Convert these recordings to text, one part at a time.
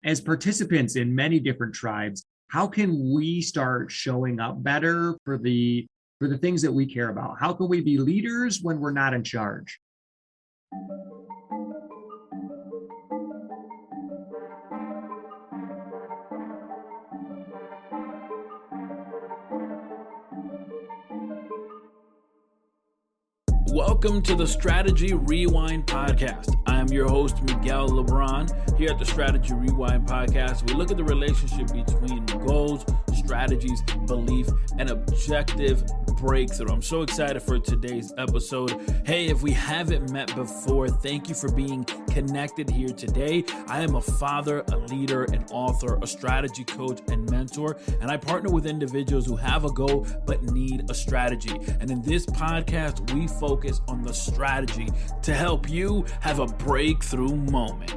as participants in many different tribes, how can we start showing up better for the things that we care about? How can we be leaders when we're not in charge? Welcome to the Strategy Rewind Podcast. I am your host, Miguel LeBron. Here at the Strategy Rewind Podcast, we look at the relationship between goals, strategies, belief, and objective breakthrough. I'm so excited for today's episode. Hey, if we haven't met before, thank you for being connected here today. I am a father, a leader, an author, a strategy coach, and mentor, and I partner with individuals who have a goal but need a strategy. And in this podcast, we focus on the strategy to help you have a breakthrough moment.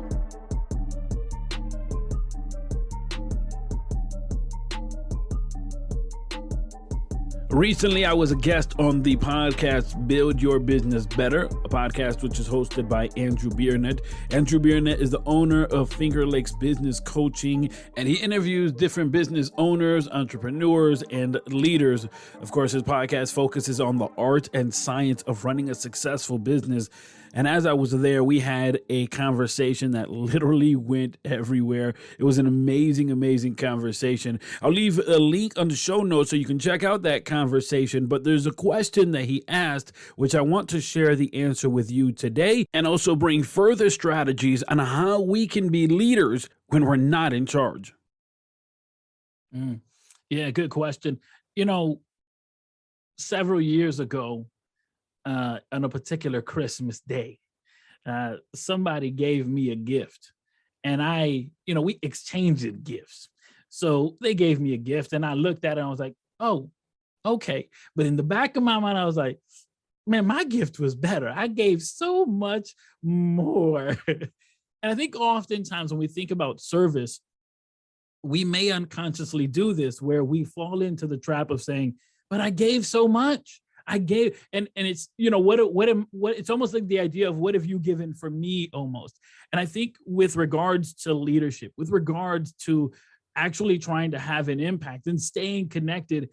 Recently, I was a guest on the podcast Build Your Business Better, a podcast which is hosted by Andrew Biernet. Andrew Biernet is the owner of Finger Lakes Business Coaching, and he interviews different business owners, entrepreneurs, and leaders. Of course, his podcast focuses on the art and science of running a successful business. And as I was there, we had a conversation that literally went everywhere. It was an amazing, amazing conversation. I'll leave a link on the show notes so you can check out that conversation. But there's a question that he asked, which I want to share the answer with you today, and also bring further strategies on how we can be leaders when we're not in charge. Yeah, good question. You know, several years ago, on a particular Christmas day, somebody gave me a gift, and we exchanged gifts. So they gave me a gift, and I looked at it and I was like, oh, okay. But in the back of my mind, I was like, man, my gift was better. I gave so much more. And I think oftentimes when we think about service, we may unconsciously do this where we fall into the trap of saying, but I gave so much. I gave, and it's, what it's almost like the idea of what have you given for me almost. And I think with regards to leadership, with regards to actually trying to have an impact and staying connected,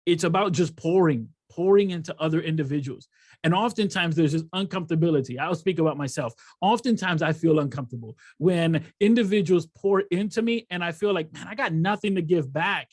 it's about just pouring into other individuals. And oftentimes there's this uncomfortability. I'll speak about myself. Oftentimes I feel uncomfortable when individuals pour into me and I feel like, man, I got nothing to give back.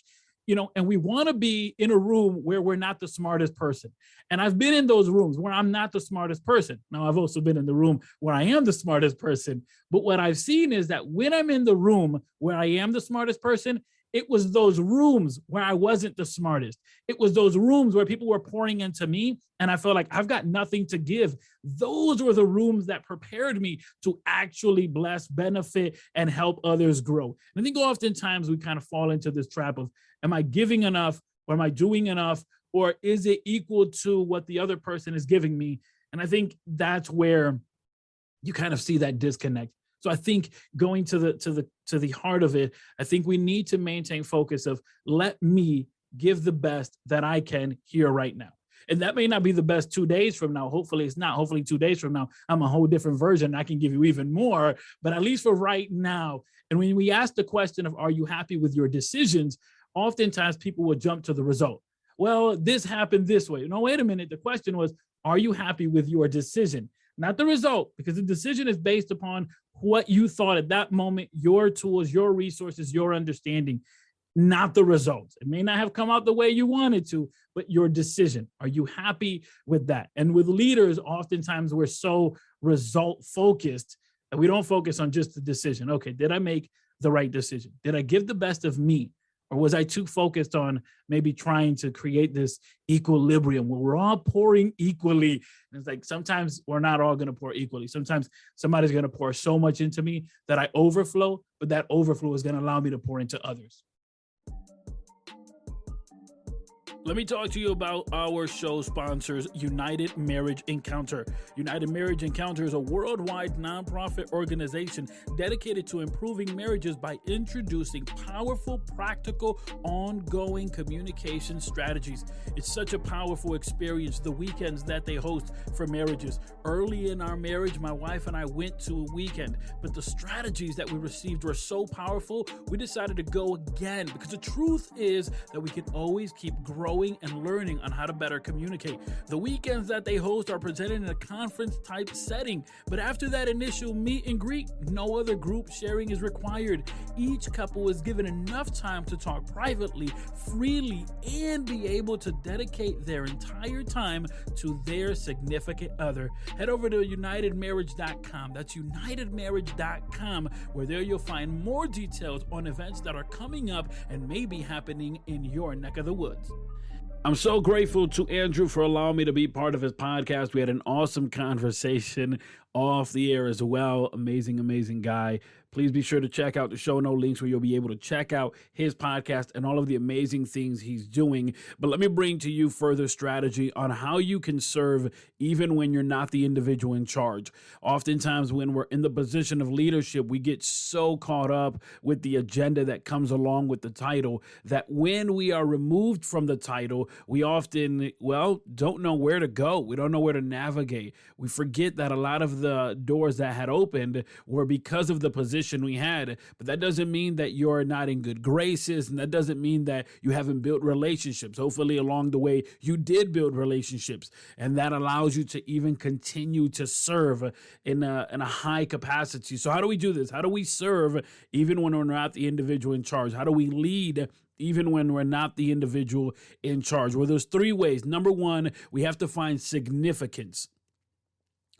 And we want to be in a room where we're not the smartest person. And I've been in those rooms where I'm not the smartest person. Now, I've also been in the room where I am the smartest person. But what I've seen is that when I'm in the room where I am the smartest person, it was those rooms where I wasn't the smartest. It was those rooms where people were pouring into me and I felt like I've got nothing to give. Those were the rooms that prepared me to actually bless, benefit, and help others grow. And I think oftentimes we kind of fall into this trap of, am I giving enough or am I doing enough? Or is it equal to what the other person is giving me? And I think that's where you kind of see that disconnect. So I think going to the heart of it, I think we need to maintain focus of let me give the best that I can here right now. And that may not be the best 2 days from now. Hopefully it's not. Hopefully 2 days from now, I'm a whole different version. I can give you even more, but at least for right now. And when we ask the question of, are you happy with your decisions? Oftentimes people will jump to the result. Well, this happened this way. No, wait a minute. The question was, are you happy with your decision? Not the result, because the decision is based upon what you thought at that moment, your tools, your resources, your understanding, not the results. It may not have come out the way you wanted to, but your decision. Are you happy with that? And with leaders, oftentimes we're so result focused that we don't focus on just the decision. Okay, did I make the right decision? Did I give the best of me? Or was I too focused on maybe trying to create this equilibrium where we're all pouring equally? And it's like, sometimes we're not all going to pour equally. Sometimes somebody's going to pour so much into me that I overflow, but that overflow is going to allow me to pour into others. Let me talk to you about our show sponsors, United Marriage Encounter. United Marriage Encounter is a worldwide nonprofit organization dedicated to improving marriages by introducing powerful, practical, ongoing communication strategies. It's such a powerful experience, the weekends that they host for marriages. Early in our marriage, my wife and I went to a weekend, but the strategies that we received were so powerful, we decided to go again, because the truth is that we can always keep growing and learning on how to better communicate. The weekends that they host are presented in a conference type setting, but after that initial meet and greet, no other group sharing is required. Each couple is given enough time to talk privately, freely, and be able to dedicate their entire time to their significant other. Head over to unitedmarriage.com. That's unitedmarriage.com, where there you'll find more details on events that are coming up and may be happening in your neck of the woods. I'm so grateful to Andrew for allowing me to be part of his podcast. We had an awesome conversation off the air as well. Amazing, amazing guy. Please be sure to check out the show note links where you'll be able to check out his podcast and all of the amazing things he's doing. But let me bring to you further strategy on how you can serve even when you're not the individual in charge. Oftentimes when we're in the position of leadership, we get so caught up with the agenda that comes along with the title that when we are removed from the title, we often, don't know where to go. We don't know where to navigate. We forget that a lot of the doors that had opened were because of the position we had, but that doesn't mean that you're not in good graces, and that doesn't mean that you haven't built relationships. Hopefully along the way you did build relationships, and that allows you to even continue to serve in a high capacity. So how do we do this? How do we serve even when we're not the individual in charge? How do we lead even when we're not the individual in charge? Well, there's three ways. Number one, we have to find significance.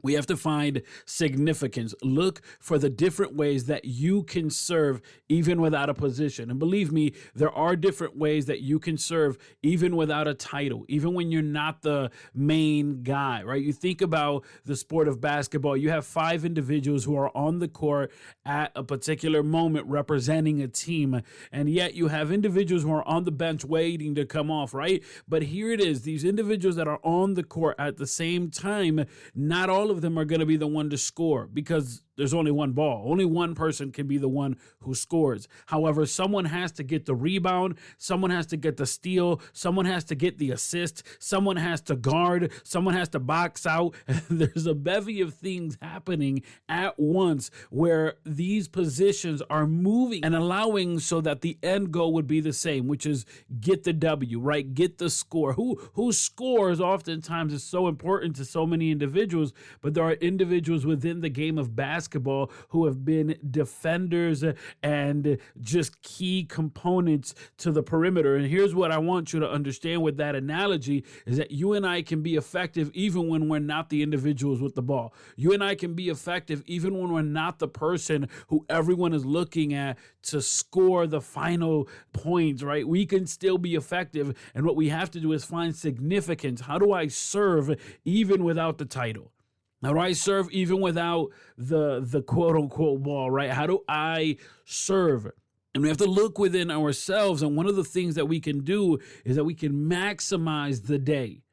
We have to find significance. Look for the different ways that you can serve even without a position. And believe me, there are different ways that you can serve even without a title, even when you're not the main guy, right? You think about the sport of basketball. You have 5 individuals who are on the court at a particular moment representing a team. And yet you have individuals who are on the bench waiting to come off, right? But here it is, these individuals that are on the court at the same time, not all of them are going to be the one to score because there's only one ball. Only one person can be the one who scores. However, someone has to get the rebound. Someone has to get the steal. Someone has to get the assist. Someone has to guard. Someone has to box out. There's a bevy of things happening at once where these positions are moving and allowing so that the end goal would be the same, which is get the W, right? Get the score. Who scores oftentimes is so important to so many individuals, but there are individuals within the game of basketball who have been defenders and just key components to the perimeter. And here's what I want you to understand with that analogy is that you and I can be effective even when we're not the individuals with the ball. You and I can be effective even when we're not the person who everyone is looking at to score the final points, right? We can still be effective. And what we have to do is find significance. How do I serve even without the title? How do I serve even without the quote unquote ball, right? How do I serve? And we have to look within ourselves. And one of the things that we can do is that we can maximize the day.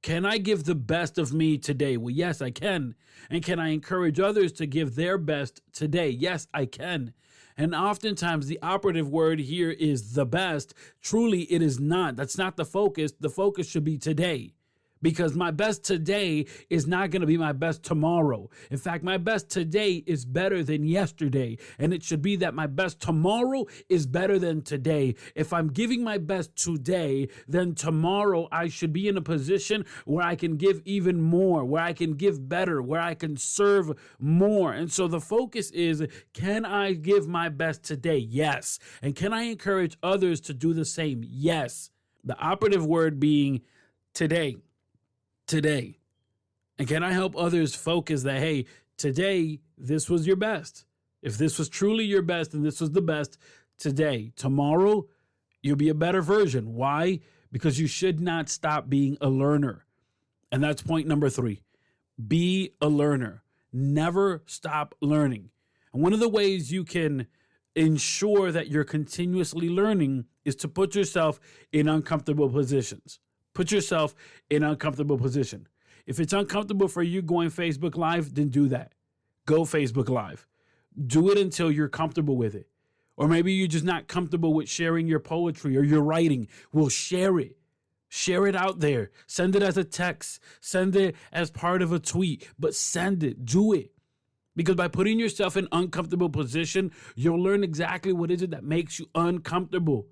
Can I give the best of me today? Well, yes, I can. And can I encourage others to give their best today? Yes, I can. And oftentimes the operative word here is the best. Truly, it is not. That's not the focus. The focus should be today. Because my best today is not going to be my best tomorrow. In fact, my best today is better than yesterday. And it should be that my best tomorrow is better than today. If I'm giving my best today, then tomorrow I should be in a position where I can give even more, where I can give better, where I can serve more. And so the focus is, can I give my best today? Yes. And can I encourage others to do the same? Yes. The operative word being today. Today. And can I help others focus that, hey, today, this was your best. If this was truly your best and this was the best today, tomorrow, you'll be a better version. Why? Because you should not stop being a learner. And that's point number 3. Be a learner. Never stop learning. And one of the ways you can ensure that you're continuously learning is to put yourself in uncomfortable positions. Put yourself in an uncomfortable position. If it's uncomfortable for you going Facebook Live, then do that. Go Facebook Live. Do it until you're comfortable with it. Or maybe you're just not comfortable with sharing your poetry or your writing. Well, share it. Share it out there. Send it as a text. Send it as part of a tweet. But send it. Do it. Because by putting yourself in an uncomfortable position, you'll learn exactly what is it that makes you uncomfortable.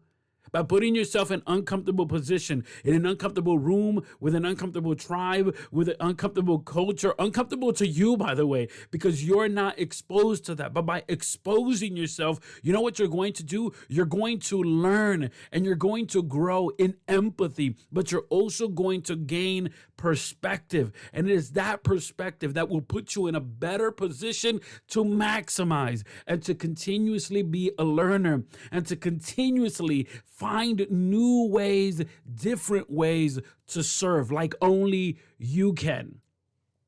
By putting yourself in an uncomfortable position, in an uncomfortable room, with an uncomfortable tribe, with an uncomfortable culture, uncomfortable to you, by the way, because you're not exposed to that. But by exposing yourself, you know what you're going to do? You're going to learn and you're going to grow in empathy, but you're also going to gain perspective. And it is that perspective that will put you in a better position to maximize and to continuously be a learner and to continuously find new ways, different ways to serve like only you can.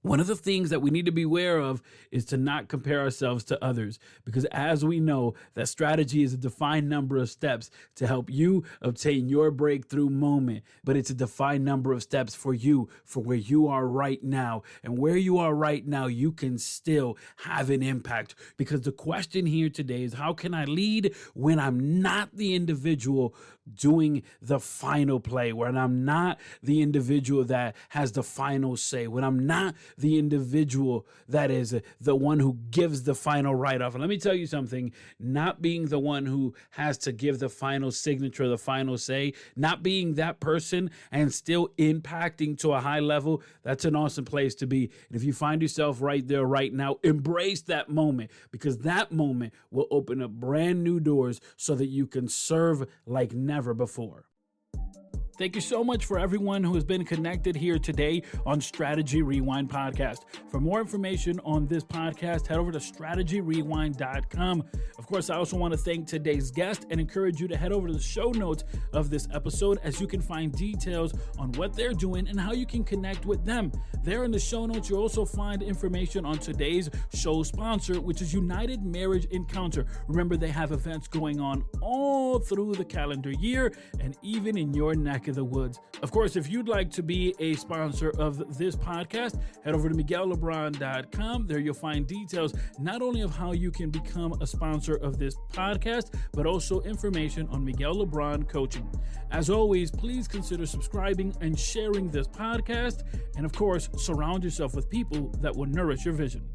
One of the things that we need to be aware of is to not compare ourselves to others, because as we know, that strategy is a defined number of steps to help you obtain your breakthrough moment, but it's a defined number of steps for you, for where you are right now. And where you are right now, you can still have an impact, because the question here today is, how can I lead when I'm not the individual doing the final play, when I'm not the individual that has the final say, when I'm not the individual that is the one who gives the final write-off. And let me tell you something, not being the one who has to give the final signature, the final say, not being that person and still impacting to a high level, that's an awesome place to be. And if you find yourself right there right now, embrace that moment, because that moment will open up brand new doors so that you can serve like never before. Thank you so much for everyone who has been connected here today on Strategy Rewind Podcast. For more information on this podcast, head over to strategyrewind.com. Of course, I also want to thank today's guest and encourage you to head over to the show notes of this episode, as you can find details on what they're doing and how you can connect with them. There in the show notes, you'll also find information on today's show sponsor, which is United Marriage Encounter. Remember, they have events going on all through the calendar year and even in your neck of the woods. Of course, if you'd like to be a sponsor of this podcast, head over to MiguelLeBron.com. There you'll find details not only of how you can become a sponsor of this podcast, but also information on Miguel LeBron Coaching. As always, please consider subscribing and sharing this podcast. And of course, surround yourself with people that will nourish your vision.